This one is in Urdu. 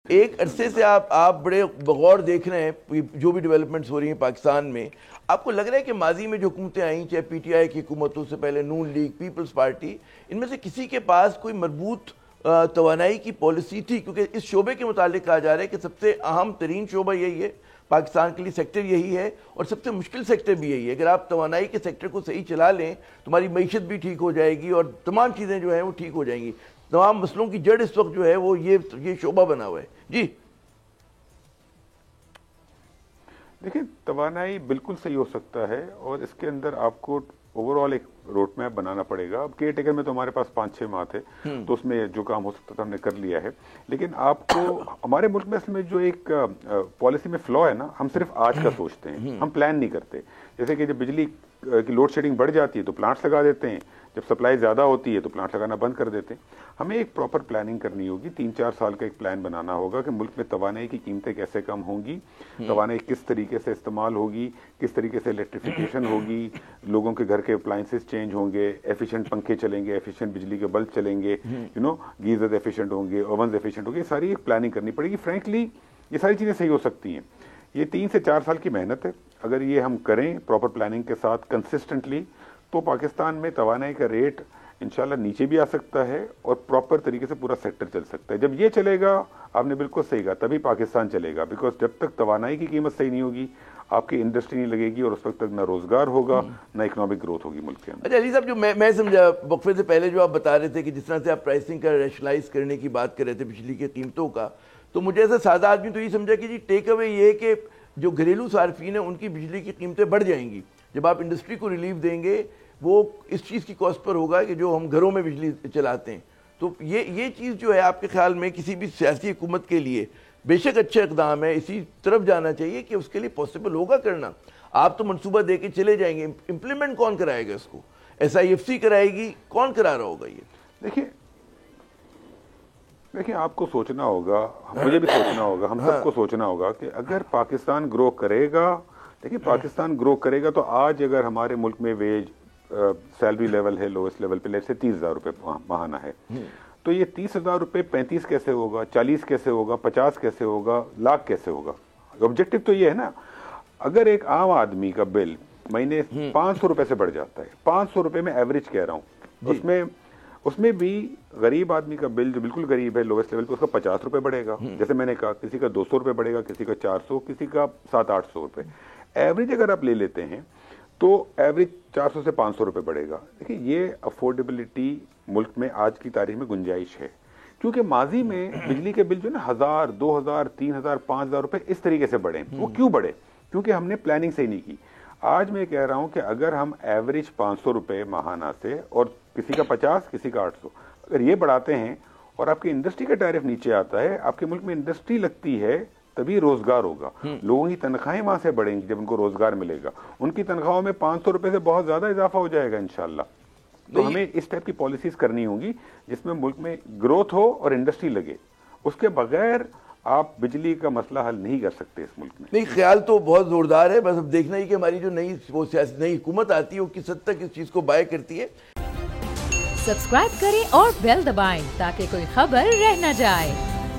ایک عرصے سے آپ بڑے بغور دیکھ رہے ہیں جو بھی ڈیولپمنٹس ہو رہی ہیں پاکستان میں. آپ کو لگ رہا ہے کہ ماضی میں جو حکومتیں آئیں, چاہے پی ٹی آئی کی حکومتوں سے پہلے نون لیگ, پیپلز پارٹی, ان میں سے کسی کے پاس کوئی مربوط توانائی کی پالیسی تھی؟ کیونکہ اس شعبے کے متعلق کہا جا رہا ہے کہ سب سے اہم ترین شعبہ یہی ہے پاکستان کے لیے, سیکٹر یہی ہے, اور سب سے مشکل سیکٹر بھی یہی ہے. اگر آپ توانائی کے سیکٹر کو صحیح چلا لیں تو ہماری معیشت بھی ٹھیک ہو جائے گی اور تمام چیزیں جو ہیں وہ ٹھیک ہو جائیں گی. تمام مسئلوں کی جڑ اس وقت جو ہے وہ یہ شعبہ بنا ہوا ہے. جی دیکھیں, توانائی بالکل صحیح ہو سکتا ہے اور اس کے اندر آپ کو اوور آل ایک روڈ میپ بنانا پڑے گا. اب کیئر ٹیکر میں تو ہمارے پاس 5-6 ماہ تھے, تو اس میں جو کام ہو سکتا تھا ہم نے کر لیا ہے. لیکن آپ کو ہمارے ملک میں اصل میں جو ایک پالیسی میں فلا ہے نا, ہم صرف آج کا سوچتے ہیں, ہم پلان نہیں کرتے. جیسے کہ جب بجلی کی لوڈ شیڈنگ بڑھ جاتی ہے تو پلانٹس لگا دیتے ہیں, جب سپلائی زیادہ ہوتی ہے تو پلانٹ لگانا بند کر دیتے ہیں. ہمیں ایک پراپر پلاننگ کرنی ہوگی, 3-4 سال کا ایک پلان بنانا ہوگا کہ ملک میں توانائی کی قیمتیں کیسے کم ہوں گی, توانائی کس طریقے سے استعمال ہوگی, کس طریقے سے الیکٹریفیکیشن ہوگی, لوگوں کے گھر کے اپلائنسز چینج ہوں گے, ایفیشینٹ پنکھے چلیں گے, ایفیشینٹ بجلی کے بلب چلیں گے, گیزر ایفیشینٹ ہوں گے, اوونز ایفیشینٹ ہوں گے. یہ ساری ایک پلاننگ کرنی پڑے گی. فرینکلی یہ ساری چیزیں صحیح ہو سکتی ہیں. یہ 3 سے 4 سال کی محنت ہے. اگر یہ ہم کریں پراپر پلاننگ کے ساتھ کنسسٹنٹلی, تو پاکستان میں توانائی کا ریٹ انشاءاللہ نیچے بھی آ سکتا ہے اور پراپر طریقے سے پورا سیکٹر چل سکتا ہے. جب یہ چلے گا, آپ نے بالکل صحیح کہا, تبھی پاکستان چلے گا. بیکاز جب تک توانائی کی قیمت صحیح نہیں ہوگی, آپ کی انڈسٹری نہیں لگے گی, اور اس وقت تک نہ روزگار ہوگا نہ اکنامک گروتھ ہوگی ملک کے اندر. اچھا علی صاحب, جو میں سمجھا وقفے سے پہلے جو آپ بتا رہے تھے کہ جس طرح سے آپ پرائسنگ کا ریشنلائز کرنے کی بات کر رہے تھے بجلی کی قیمتوں کا, تو مجھے ایسا سادہ آدمی تو یہ سمجھا کہ جی ٹیک اوے یہ ہے کہ جو گھریلو صارفین ہیں ان کی بجلی کی قیمتیں بڑھ جائیں گی. جب آپ انڈسٹری کو ریلیف دیں گے وہ اس چیز کی کاسٹ پر ہوگا کہ جو ہم گھروں میں بجلی چلاتے ہیں. تو یہ چیز جو ہے آپ کے خیال میں کسی بھی سیاسی حکومت کے لیے بے شک اچھا اقدام ہے, اسی طرف جانا چاہیے کہ اس کے لیے پاسبل ہوگا کرنا. آپ تو منصوبہ دے کے چلے جائیں گے, امپلیمنٹ کون کرائے گا اس کو؟ SIFC کرائے گی, کون کرا رہا ہوگا یہ؟ دیکھیں آپ کو سوچنا ہوگا, مجھے بھی سوچنا ہوگا, ہم سب کو سوچنا ہوگا کہ اگر پاکستان گرو کرے گا, دیکھیں پاکستان گرو کرے گا تو آج اگر ہمارے ملک میں ویج سیلری لیول ہے لویسٹ لیول پہ, لیٹ سے 30,000 روپے ماہانہ ہے, تو یہ 30,000 روپے 35 کیسے ہوگا, 40 کیسے ہوگا, 50 کیسے ہوگا, لاکھ کیسے ہوگا؟ آبجیکٹو تو یہ ہے نا. اگر ایک عام آدمی کا بل مہینے 500 روپے سے بڑھ جاتا ہے, 500 روپے میں ایوریج کہہ رہا ہوں, اس میں بھی غریب آدمی کا بل جو بالکل غریب ہے لویسٹ لیول پہ, اس کا 50 روپے بڑھے گا. جیسے میں نے کہا, کسی کا 200 روپے بڑھے گا, کسی کا 400, کسی کا 700-800 روپے. ایوریج اگر آپ لے لیتے ہیں تو ایوریج 400 سے 500 روپے بڑھے گا. دیکھیں یہ افورڈیبلٹی ملک میں آج کی تاریخ میں گنجائش ہے, کیونکہ ماضی میں بجلی کے بل جو نا 1,000, 2,000, 3,000, 5,000 روپے اس طریقے سے بڑھے. وہ کیوں بڑھے؟ کیونکہ ہم نے پلاننگ صحیح نہیں کی. آج میں کہہ رہا ہوں کہ اگر ہم ایوریج 500 روپے ماہانہ سے, اور کسی کا 50, کسی کا 800, اگر یہ بڑھاتے ہیں اور آپ کی انڈسٹری کا ٹیرف نیچے آتا ہے, آپ کے ملک میں انڈسٹری لگتی ہے, تبھی روزگار ہوگا. لوگوں کی تنخواہیں وہاں سے بڑھیں گی جب ان کو روزگار ملے گا. ان کی تنخواہوں میں 500 روپے سے بہت زیادہ اضافہ ہو جائے گا انشاءاللہ. تو ہمیں اس ٹائپ کی پالیسیز کرنی ہوں گی جس میں ملک میں گروتھ ہو اور انڈسٹری لگے. اس کے بغیر آپ بجلی کا مسئلہ حل نہیں کر سکتے اس ملک میں. نہیں, خیال تو بہت زوردار ہے, بس اب دیکھنا ہی کہ ہماری جو نئی حکومت آتی ہے وہ کس حد تک اس چیز کو بائے کرتی ہے. سبسکرائب کریں اور بیل دبائیں تاکہ کوئی خبر رہ نہ جائے.